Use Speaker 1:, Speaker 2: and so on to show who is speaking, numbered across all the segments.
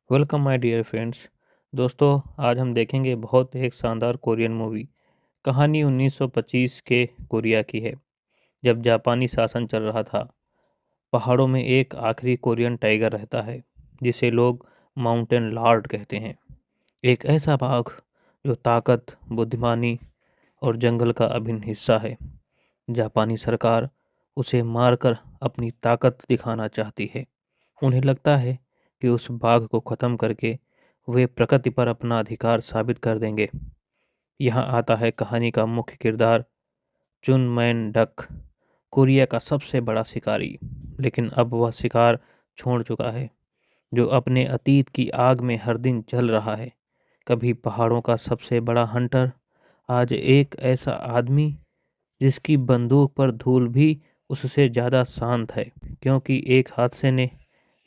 Speaker 1: Welcome my dear friends. दोस्तों, आज हम देखेंगे बहुत एक शानदार कोरियन मूवी। कहानी 1925 के कोरिया की है, जब जापानी शासन चल रहा था। पहाड़ों में एक आखिरी कोरियन टाइगर रहता है, जिसे लोग माउंटेन लॉर्ड कहते हैं। एक ऐसा बाघ जो ताकत, बुद्धिमानी और जंगल का अभिन्न हिस्सा है। जापानी सरकार उसे मारकर अपनी ताकत दिखाना चाहती है। उन्हें लगता है कि उस बाघ को खत्म करके वे प्रकृति पर अपना अधिकार साबित कर देंगे। यहाँ आता है कहानी का मुख्य किरदार, चुन मैन डक, कोरिया का सबसे बड़ा शिकारी। लेकिन अब वह शिकार छोड़ चुका है, जो अपने अतीत की आग में हर दिन जल रहा है। कभी पहाड़ों का सबसे बड़ा हंटर, आज एक ऐसा आदमी जिसकी बंदूक पर धूल भी उससे ज़्यादा शांत है, क्योंकि एक हादसे ने,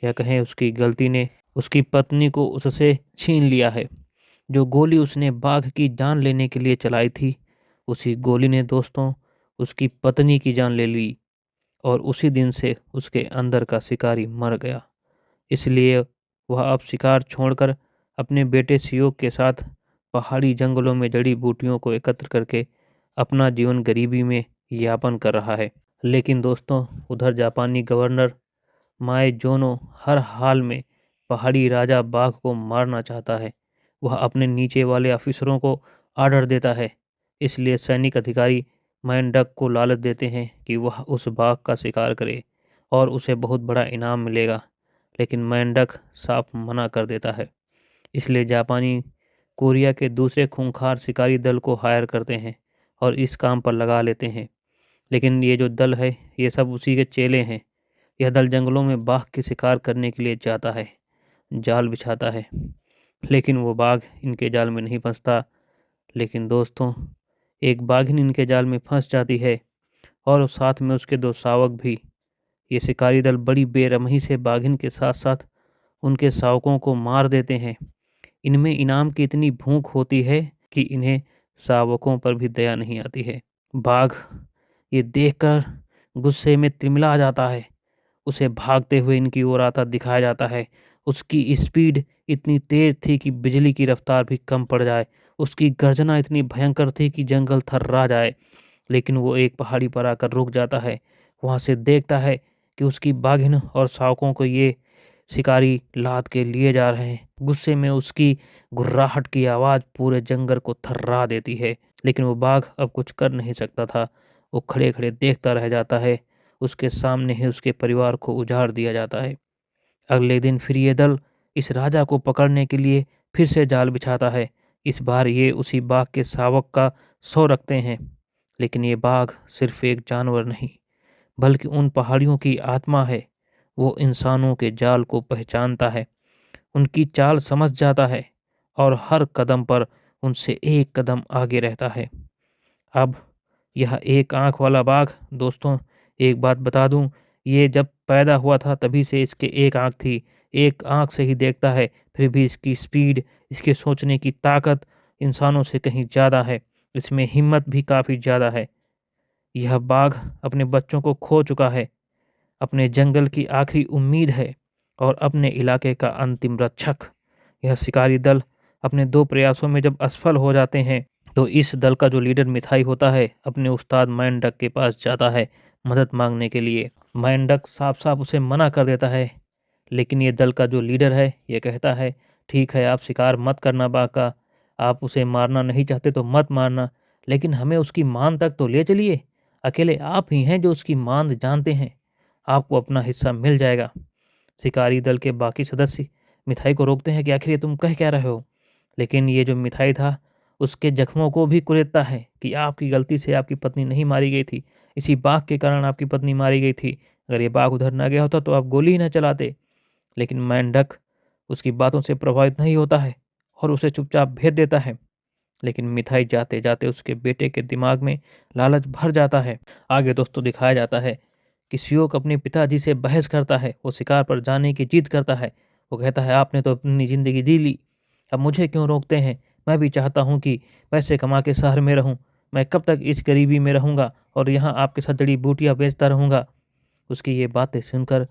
Speaker 1: या कहें उसकी गलती ने, उसकी पत्नी को उससे छीन लिया है। जो गोली उसने बाघ की जान लेने के लिए चलाई थी, उसी गोली ने दोस्तों उसकी पत्नी की जान ले ली। और उसी दिन से उसके अंदर का शिकारी मर गया। इसलिए वह अब शिकार छोड़कर अपने बेटे सियोक के साथ पहाड़ी जंगलों में जड़ी बूटियों को एकत्र करके अपना जीवन गरीबी में यापन कर रहा है। लेकिन दोस्तों, उधर जापानी गवर्नर माए जोनो हर हाल में पहाड़ी राजा बाघ को मारना चाहता है। वह अपने नीचे वाले अफिसरों को आर्डर देता है। इसलिए सैनिक अधिकारी मैंडक को लालच देते हैं कि वह उस बाघ का शिकार करे और उसे बहुत बड़ा इनाम मिलेगा। लेकिन मैंडक साफ मना कर देता है। इसलिए जापानी कोरिया के दूसरे खूंखार शिकारी दल को हायर करते हैं और इस काम पर लगा लेते हैं। लेकिन ये जो दल है, ये सब उसी के चेले हैं। यह दल जंगलों में बाघ के शिकार करने के लिए जाता है, जाल बिछाता है, लेकिन वो बाघ इनके जाल में नहीं फंसता। लेकिन दोस्तों, एक बाघिन इनके जाल में फंस जाती है और साथ में उसके दो शावक भी। ये शिकारी दल बड़ी बेरहमी से बाघिन के साथ साथ उनके शावकों को मार देते हैं। इनमें इनाम की इतनी भूख होती है कि इन्हें शावकों पर भी दया नहीं आती है। बाघ ये देखकर गुस्से में तिमिला जाता है। उसे भागते हुए इनकी ओर आता दिखाया जाता है। उसकी स्पीड इतनी तेज थी कि बिजली की रफ्तार भी कम पड़ जाए। उसकी गर्जना इतनी भयंकर थी कि जंगल थर्रा जाए। लेकिन वो एक पहाड़ी पर आकर रुक जाता है। वहां से देखता है कि उसकी बाघिन और शावकों को ये शिकारी लाद के लिए जा रहे हैं। गुस्से में उसकी गुर्राहट की आवाज़ पूरे जंगल को थर्रा देती है। लेकिन वो बाघ अब कुछ कर नहीं सकता था। वो खड़े खड़े देखता रह जाता है। उसके सामने ही उसके परिवार को उजाड़ दिया जाता है। अगले दिन फिर ये दल इस राजा को पकड़ने के लिए फिर से जाल बिछाता है। इस बार ये उसी बाघ के शावक का सौ रखते हैं। लेकिन ये बाघ सिर्फ एक जानवर नहीं, बल्कि उन पहाड़ियों की आत्मा है। वो इंसानों के जाल को पहचानता है, उनकी चाल समझ जाता है और हर कदम पर उनसे एक कदम आगे रहता है। अब यह एक आंख वाला बाघ, दोस्तों एक बात बता दूं, ये जब पैदा हुआ था तभी से इसके एक आंख थी। एक आंख से ही देखता है, फिर भी इसकी स्पीड, इसके सोचने की ताकत इंसानों से कहीं ज़्यादा है। इसमें हिम्मत भी काफ़ी ज़्यादा है। यह बाघ अपने बच्चों को खो चुका है, अपने जंगल की आखिरी उम्मीद है और अपने इलाके का अंतिम रक्षक। यह शिकारी दल अपने दो प्रयासों में जब असफल हो जाते हैं, तो इस दल का जो लीडर मिथाई होता है, अपने उस्ताद मैंडक के पास जाता है मदद मांगने के लिए। मैंडक साफ साफ उसे मना कर देता है। लेकिन ये दल का जो लीडर है, ये कहता है, ठीक है, आप शिकार मत करना बाघ का, आप उसे मारना नहीं चाहते तो मत मारना, लेकिन हमें उसकी मान तक तो ले चलिए। अकेले आप ही हैं जो उसकी मान जानते हैं, आपको अपना हिस्सा मिल जाएगा। शिकारी दल के बाकी सदस्य मिठाई को रोकते हैं कि आखिर ये तुम कह क्या रहे हो। लेकिन ये जो मिठाई था, उसके जख्मों को भी कुरेदता है कि आपकी गलती से आपकी पत्नी नहीं मारी गई थी, इसी बाघ के कारण आपकी पत्नी मारी गई थी। अगर ये बाघ उधर ना गया होता तो आप गोली ही ना चलाते। लेकिन मेंढक उसकी बातों से प्रभावित नहीं होता है और उसे चुपचाप भेज देता है। लेकिन मिठाई जाते जाते उसके बेटे के दिमाग में लालच भर जाता है। आगे दोस्तों दिखाया जाता है कि सियोक अपने पिताजी से बहस करता है। वो शिकार पर जाने की जिद करता है। वो कहता है, आपने तो अपनी ज़िंदगी जी ली, अब मुझे क्यों रोकते हैं। मैं भी चाहता हूँ कि पैसे कमा के शहर में रहूँ। मैं कब तक इस गरीबी में रहूँगा और यहाँ आपके साथ जड़ी बूटियाँ बेचता रहूँगा। उसकी ये बातें सुनकर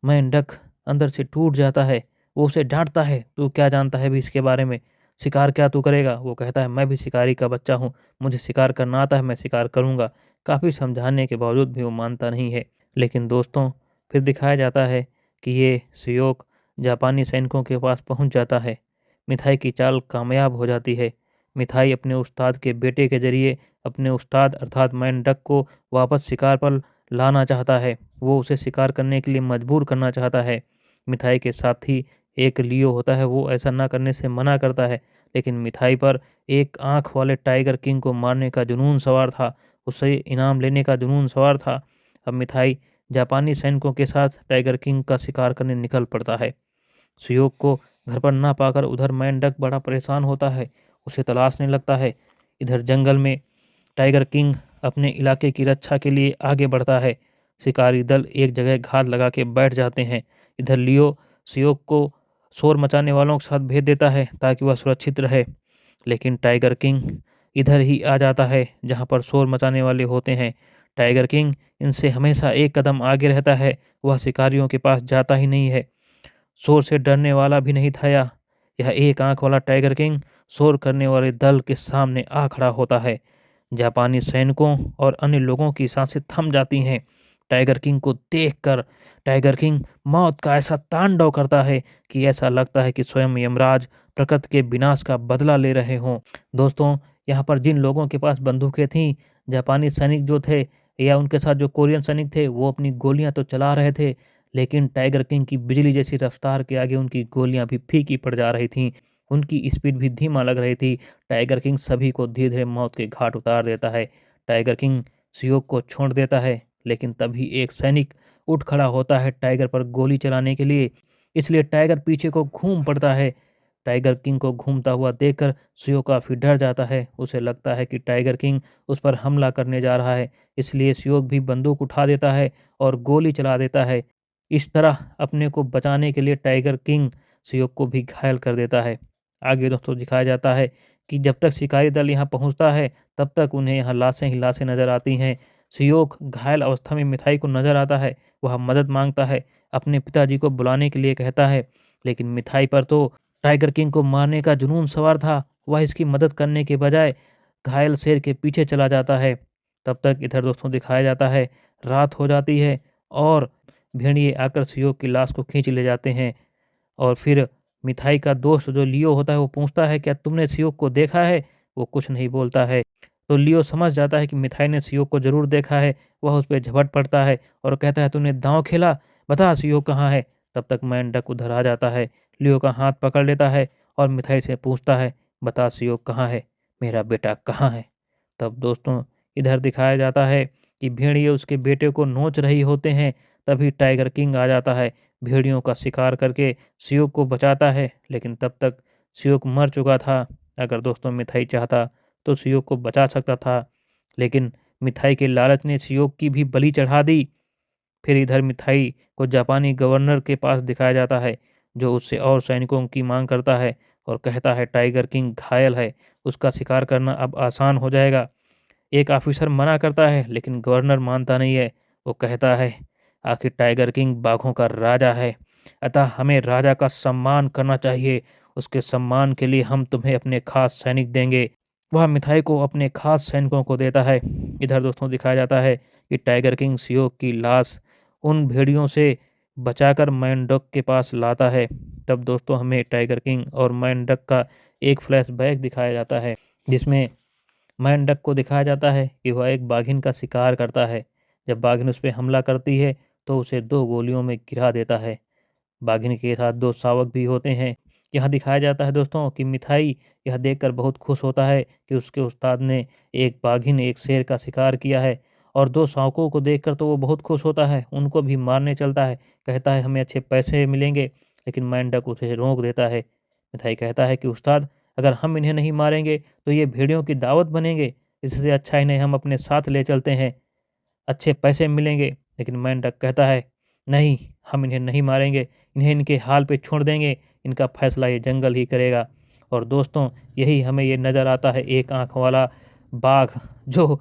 Speaker 1: मेंढक अंदर से टूट जाता है वो उसे डांटता है, तू क्या जानता है भी इसके बारे में, शिकार क्या तू करेगा? वो कहता है, मैं भी शिकारी का बच्चा हूँ, मुझे शिकार करना आता है, मैं शिकार करूँगा। काफ़ी समझाने के बावजूद भी वो मानता नहीं है। लेकिन दोस्तों, फिर दिखाया जाता है कि ये सुयोक जापानी सैनिकों के पास पहुंच जाता है। मिथाई की चाल कामयाब हो जाती है। मिथाई अपने उस्ताद के बेटे के जरिए अपने उस्ताद अर्थात मैन डक को वापस शिकार पर लाना चाहता है। वो उसे शिकार करने के लिए मजबूर करना चाहता है। मिथाई के साथी एक लियो होता है, वो ऐसा ना करने से मना करता है, लेकिन मिथाई पर एक आँख वाले टाइगर किंग को मारने का जुनून सवार था, उससे इनाम लेने का जुनून सवार था। अब मिथाई जापानी सैनिकों के साथ टाइगर किंग का शिकार करने निकल पड़ता है। सुयोग को घर पर ना पाकर उधर मैंडक बड़ा परेशान होता है, उसे तलाशने लगता है। इधर जंगल में टाइगर किंग अपने इलाके की रक्षा के लिए आगे बढ़ता है। शिकारी दल एक जगह घात लगा के बैठ जाते हैं। इधर लियो सुयोग को शोर मचाने वालों के साथ भेज देता है ताकि वह सुरक्षित रहे। लेकिन टाइगर किंग इधर ही आ जाता है जहाँ पर शोर मचाने वाले होते हैं। टाइगर किंग इनसे हमेशा एक कदम आगे रहता है, वह शिकारियों के पास जाता ही नहीं है। शोर से डरने वाला भी नहीं था यह एक आंख वाला टाइगर किंग शोर करने वाले दल के सामने आ खड़ा होता है। जापानी सैनिकों और अन्य लोगों की सांसें थम जाती हैं। टाइगर किंग को देखकर टाइगर किंग मौत का ऐसा तांडव करता है कि ऐसा लगता है कि स्वयं यमराज प्रकृति के विनाश का बदला ले रहे हों। दोस्तों, यहाँ पर जिन लोगों के पास बंदूकें थीं, जापानी सैनिक जो थे या उनके साथ जो कोरियन सैनिक थे, वो अपनी गोलियां तो चला रहे थे, लेकिन टाइगर किंग की बिजली जैसी रफ्तार के आगे उनकी गोलियां भी फीकी पड़ जा रही थीं। उनकी स्पीड भी धीमा लग रही थी। टाइगर किंग सभी को धीरे धीरे मौत के घाट उतार देता है। टाइगर किंग सियोक को छोड़ देता है, लेकिन तभी एक सैनिक उठ खड़ा होता है टाइगर पर गोली चलाने के लिए। इसलिए टाइगर पीछे को घूम पड़ता है। टाइगर किंग को घूमता हुआ देखकर सियो काफी डर जाता है। उसे लगता है कि टाइगर किंग उस पर हमला करने जा रहा है, इसलिए सियोक भी बंदूक उठा देता है और गोली चला देता है। इस तरह अपने को बचाने के लिए टाइगर किंग सियोक को भी घायल कर देता है। आगे दोस्तों दिखाया जाता है कि जब तक शिकारी दल यहाँ पहुँचता है, तब तक उन्हें यहाँ लाशें ही लाशें नजर आती हैं। सियोक घायल अवस्था में मिथाई को नजर आता है। वह मदद मांगता है, अपने पिताजी को बुलाने के लिए कहता है, लेकिन मिथाई पर तो टाइगर किंग को मारने का जुनून सवार था। वह इसकी मदद करने के बजाय घायल शेर के पीछे चला जाता है। तब तक इधर दोस्तों दिखाया जाता है रात हो जाती है और भेड़िए आकर सियोक की लाश को खींच ले जाते हैं। और फिर मिथाई का दोस्त जो लियो होता है वो पूछता है, क्या तुमने सियोक को देखा है? वो कुछ नहीं बोलता है। तो लियो समझ जाता है कि मिथाई ने सियोक को जरूर देखा है। वह उस पर झपट पड़ता है और कहता है, तूने दांव खेला, बता सियोक कहाँ है? तब तक मैंडक उधर आ जाता है, लियो का हाथ पकड़ लेता है और मिथाई से पूछता है, बता सियोक कहाँ है, मेरा बेटा कहाँ है? तब दोस्तों इधर दिखाया जाता है कि भेड़िए उसके बेटे को नोच रही होते हैं। तभी टाइगर किंग आ जाता है, भेड़ियों का शिकार करके सियोक को बचाता है, लेकिन तब तक सियोक मर चुका था। अगर दोस्तों मिथाई चाहता तो सियोक को बचा सकता था, लेकिन मिथाई के लालच ने सियोक की भी बलि चढ़ा दी। फिर इधर मिथाई को जापानी गवर्नर के पास दिखाया जाता है, जो उससे और सैनिकों की मांग करता है और कहता है टाइगर किंग घायल है, उसका शिकार करना अब आसान हो जाएगा। एक ऑफिसर मना करता है, लेकिन गवर्नर मानता नहीं है। वो कहता है, आखिर टाइगर किंग बाघों का राजा है, अतः हमें राजा का सम्मान करना चाहिए। उसके सम्मान के लिए हम तुम्हें अपने खास सैनिक देंगे। वह मिठाई को अपने खास सैनिकों को देता है। इधर दोस्तों दिखाया जाता है कि टाइगर किंग सियोक की लाश उन भेड़ियों से बचाकर मैनडक के पास लाता है। तब दोस्तों हमें टाइगर किंग और मैनडक का एक फ्लैशबैक दिखाया जाता है, जिसमें मैंडक को दिखाया जाता है कि वह एक बाघिन का शिकार करता है। जब बाघिन उस पर हमला करती है तो उसे 2 गोलियों में गिरा देता है। बाघिन के साथ 2 शावक भी होते हैं। यहाँ दिखाया जाता है दोस्तों कि मिथाई यह देखकर बहुत खुश होता है कि उसके उस्ताद ने एक बाघिन एक शेर का शिकार किया है, और 2 शावकों को देखकर तो वो बहुत खुश होता है, उनको भी मारने चलता है, कहता है हमें अच्छे पैसे मिलेंगे, लेकिन मैंडक उसे रोक देता है। मिथाई कहता है कि उस्ताद, अगर हम इन्हें नहीं मारेंगे तो ये भेड़ियों की दावत बनेंगे, इससे अच्छा इन्हें हम अपने साथ ले चलते हैं, अच्छे पैसे मिलेंगे। लेकिन मेंढक कहता है, नहीं, हम इन्हें नहीं मारेंगे, इन्हें इनके हाल पे छोड़ देंगे, इनका फैसला ये जंगल ही करेगा। और दोस्तों यही हमें ये नज़र आता है, एक आंख वाला बाघ जो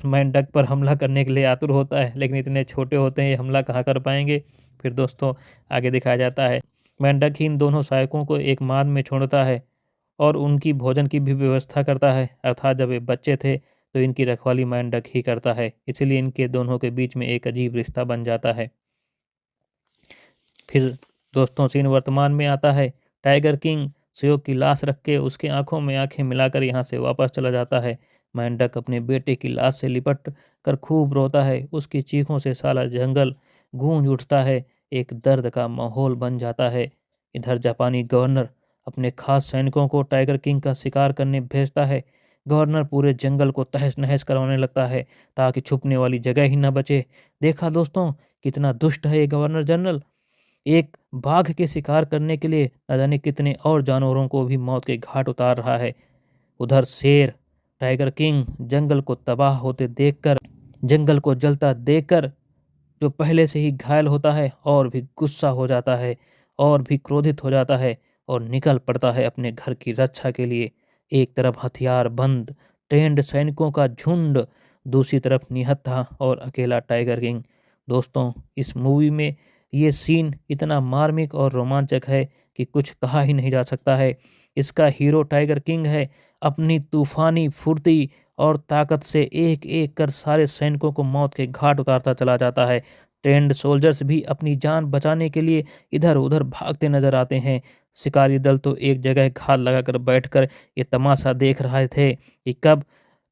Speaker 1: मेंढक पर हमला करने के लिए आतुर होता है, लेकिन इतने छोटे होते हैं ये हमला कहाँ कर पाएंगे। फिर दोस्तों आगे दिखाया जाता है मेंढक ही इन दोनों सहायकों को एक माद में छोड़ता है और उनकी भोजन की भी व्यवस्था करता है। अर्थात जब ये बच्चे थे तो इनकी रखवाली मेंढक ही करता है, इसीलिए इनके दोनों के बीच में एक अजीब रिश्ता बन जाता है। फिर दोस्तों सीन वर्तमान में आता है। टाइगर किंग सुयोग की लाश रख के उसके आंखों में आंखें मिलाकर यहाँ से वापस चला जाता है। मेंढक अपने बेटे की लाश से लिपट कर खूब रोता है। उसकी चीखों से सारा जंगल गूंज उठता है। एक दर्द का माहौल बन जाता है। इधर जापानी गवर्नर अपने खास सैनिकों को टाइगर किंग का शिकार करने भेजता है। गवर्नर पूरे जंगल को तहस नहस करवाने लगता है ताकि छुपने वाली जगह ही न बचे। देखा दोस्तों कितना दुष्ट है ये गवर्नर जनरल। एक बाघ के शिकार करने के लिए न जाने कितने और जानवरों को भी मौत के घाट उतार रहा है। उधर शेर टाइगर किंग जंगल को तबाह होते देखकर, जंगल को जलता देखकर जो पहले से ही घायल होता है और भी गुस्सा हो जाता है और भी क्रोधित हो जाता है और निकल पड़ता है अपने घर की रक्षा के लिए। एक तरफ हथियार बंद ट्रेंड सैनिकों का झुंड, दूसरी तरफ निहत्था और अकेला टाइगर किंग। दोस्तों इस मूवी में ये सीन इतना मार्मिक और रोमांचक है कि कुछ कहा ही नहीं जा सकता है। इसका हीरो टाइगर किंग है। अपनी तूफानी फुर्ती और ताकत से एक एक कर सारे सैनिकों को मौत के घाट उतारता चला जाता है। ट्रेंड सोल्जर्स भी अपनी जान बचाने के लिए इधर उधर भागते नजर आते हैं। शिकारी दल तो एक जगह घात लगाकर बैठकर ये तमाशा देख रहे थे कि कब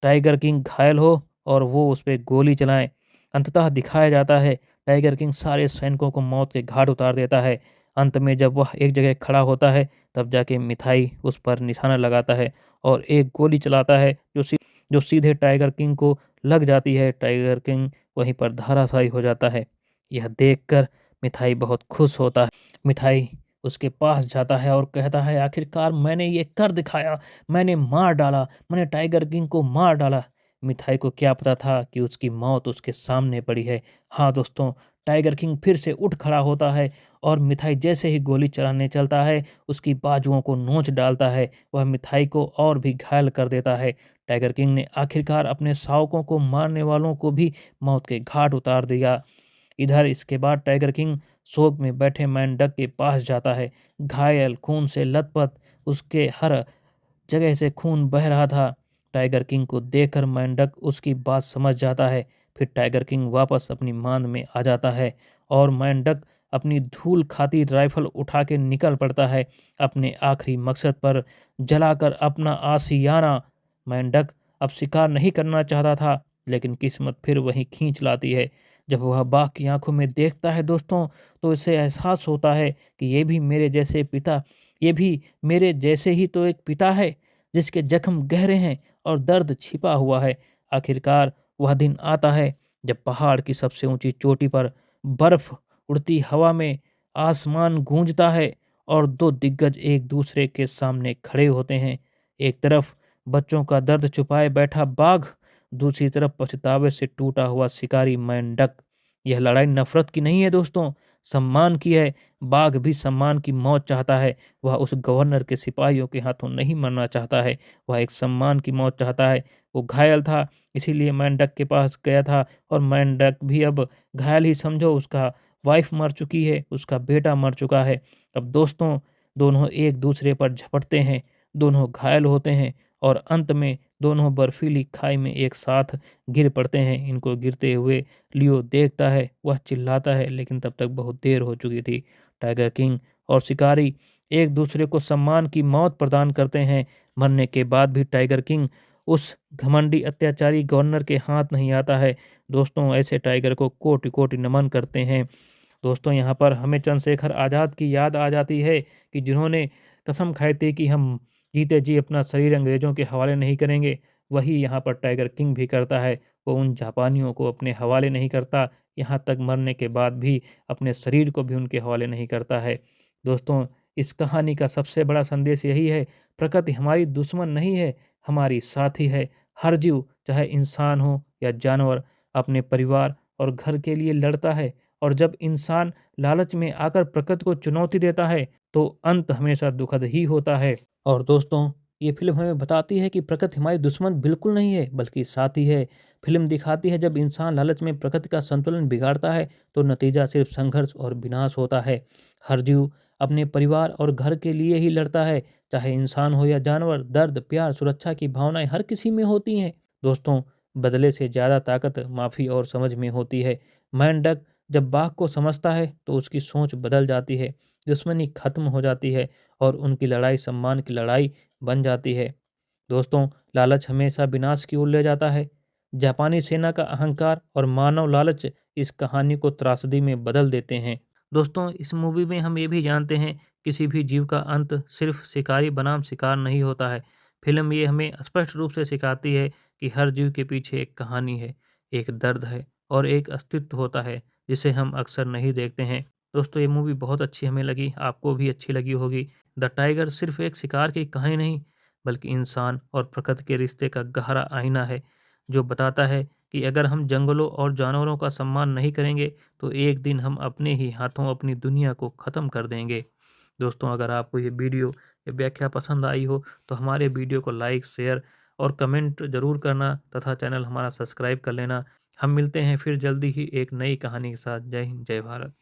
Speaker 1: टाइगर किंग घायल हो और वो उस पर गोली चलाएं। अंततः दिखाया जाता है टाइगर किंग सारे सैनिकों को मौत के घाट उतार देता है। अंत में जब वह एक जगह खड़ा होता है तब जाके मिथाई उस पर निशाना लगाता है और एक गोली चलाता है जो सीधे टाइगर किंग को लग जाती है। टाइगर किंग वहीं पर धराशायी हो जाता है। यह देखकर मिथाई बहुत खुश होता है। मिथाई उसके पास जाता है और कहता है आखिरकार मैंने ये कर दिखाया, मैंने मार डाला, मैंने टाइगर किंग को मार डाला। मिथाई को क्या पता था कि उसकी मौत उसके सामने पड़ी है। हाँ दोस्तों, टाइगर किंग फिर से उठ खड़ा होता है और मिथाई जैसे ही गोली चलाने चलता है उसकी बाजुओं को नोच डालता है। वह मिथाई को और भी घायल कर देता है। टाइगर किंग ने आखिरकार अपने शावकों को मारने वालों को भी मौत के घाट उतार दिया। इधर इसके बाद टाइगर किंग शोक में बैठे मेंढक के पास जाता है। घायल खून से लथपथ, उसके हर जगह से खून बह रहा था। टाइगर किंग को देखकर मेंढक उसकी बात समझ जाता है। फिर टाइगर किंग वापस अपनी मान में आ जाता है और मेंढक अपनी धूल खाती राइफल उठा के निकल पड़ता है अपने आखिरी मकसद पर, जलाकर अपना आशियाना। मेंढक अब शिकार नहीं करना चाहता था लेकिन किस्मत फिर वही खींच लाती है। जब वह बाघ की आंखों में देखता है दोस्तों तो इसे एहसास होता है कि ये भी मेरे जैसे ही तो एक पिता है जिसके जख्म गहरे हैं और दर्द छिपा हुआ है। आखिरकार वह दिन आता है जब पहाड़ की सबसे ऊंची चोटी पर बर्फ उड़ती हवा में आसमान गूंजता है और दो दिग्गज एक दूसरे के सामने खड़े होते हैं। एक तरफ बच्चों का दर्द छुपाए बैठा बाघ, दूसरी तरफ पछतावे से टूटा हुआ शिकारी मेंढक। यह लड़ाई नफरत की नहीं है दोस्तों, सम्मान की है। बाघ भी सम्मान की मौत चाहता है। वह उस गवर्नर के सिपाहियों के हाथों नहीं मरना चाहता है, वह एक सम्मान की मौत चाहता है। वो घायल था इसीलिए मेंढक के पास गया था और मेंढक भी अब घायल ही समझो, उसका वाइफ मर चुकी है, उसका बेटा मर चुका है। अब दोस्तों दोनों एक दूसरे पर झपटते हैं, दोनों घायल होते हैं और अंत में दोनों बर्फीली खाई में एक साथ गिर पड़ते हैं। इनको गिरते हुए लियो देखता है, वह चिल्लाता है लेकिन तब तक बहुत देर हो चुकी थी। टाइगर किंग और शिकारी एक दूसरे को सम्मान की मौत प्रदान करते हैं। मरने के बाद भी टाइगर किंग उस घमंडी अत्याचारी गवर्नर के हाथ नहीं आता है। दोस्तों ऐसे टाइगर को कोटि कोटि नमन करते हैं। दोस्तों यहाँ पर हमें चंद्रशेखर आज़ाद की याद आ जाती है कि जिन्होंने कसम खाई थी कि हम जीते जी अपना शरीर अंग्रेजों के हवाले नहीं करेंगे, वही यहाँ पर टाइगर किंग भी करता है। वो उन जापानियों को अपने हवाले नहीं करता, यहाँ तक मरने के बाद भी अपने शरीर को भी उनके हवाले नहीं करता है। दोस्तों इस कहानी का सबसे बड़ा संदेश यही है, प्रकृति हमारी दुश्मन नहीं है, हमारी साथी है। हर जीव चाहे इंसान हो या जानवर अपने परिवार और घर के लिए लड़ता है और जब इंसान लालच में आकर प्रकृति को चुनौती देता है तो अंत हमेशा दुखद ही होता है। और दोस्तों ये फिल्म हमें बताती है कि प्रकृति हमारी दुश्मन बिल्कुल नहीं है बल्कि साथी है। फिल्म दिखाती है जब इंसान लालच में प्रकृति का संतुलन बिगाड़ता है तो नतीजा सिर्फ संघर्ष और विनाश होता है। हर जीव अपने परिवार और घर के लिए ही लड़ता है। चाहे इंसान हो या जानवर, दर्द, प्यार, सुरक्षा की भावनाएं हर किसी में होती हैं। दोस्तों, बदले से ज़्यादा ताकत माफ़ी और समझ में होती है। मेंढक जब बाघ को समझता है तो उसकी सोच बदल जाती है, दुश्मनी खत्म हो जाती है और उनकी लड़ाई सम्मान की लड़ाई बन जाती है। दोस्तों, लालच हमेशा विनाश की ओर ले जाता है। जापानी सेना का अहंकार और मानव लालच इस कहानी को त्रासदी में बदल देते हैं। दोस्तों, इस मूवी में हम ये भी जानते हैं, किसी भी जीव का अंत सिर्फ शिकारी बनाम शिकार नहीं होता है। फिल्म ये हमें स्पष्ट रूप से सिखाती है कि हर जीव के पीछे एक कहानी है, एक दर्द है और एक अस्तित्व होता है, जिसे हम अक्सर नहीं देखते हैं। दोस्तों, ये मूवी बहुत अच्छी हमें लगी, आपको भी अच्छी लगी होगी। द टाइगर सिर्फ एक शिकार की कहानी नहीं, बल्कि इंसान और प्रकृति के रिश्ते का गहरा आईना है, जो बताता है कि अगर हम जंगलों और जानवरों का सम्मान नहीं करेंगे, तो एक दिन हम अपने ही हाथों अपनी दुनिया को ख़त्म कर देंगे। दोस्तों, अगर आपको ये वीडियो या व्याख्या पसंद आई हो, तो हमारे वीडियो को लाइक, शेयर और कमेंट ज़रूर करना तथा चैनल हमारा सब्सक्राइब कर लेना। हम मिलते हैं फिर जल्दी ही एक नई कहानी के साथ। जय हिंद, जय भारत।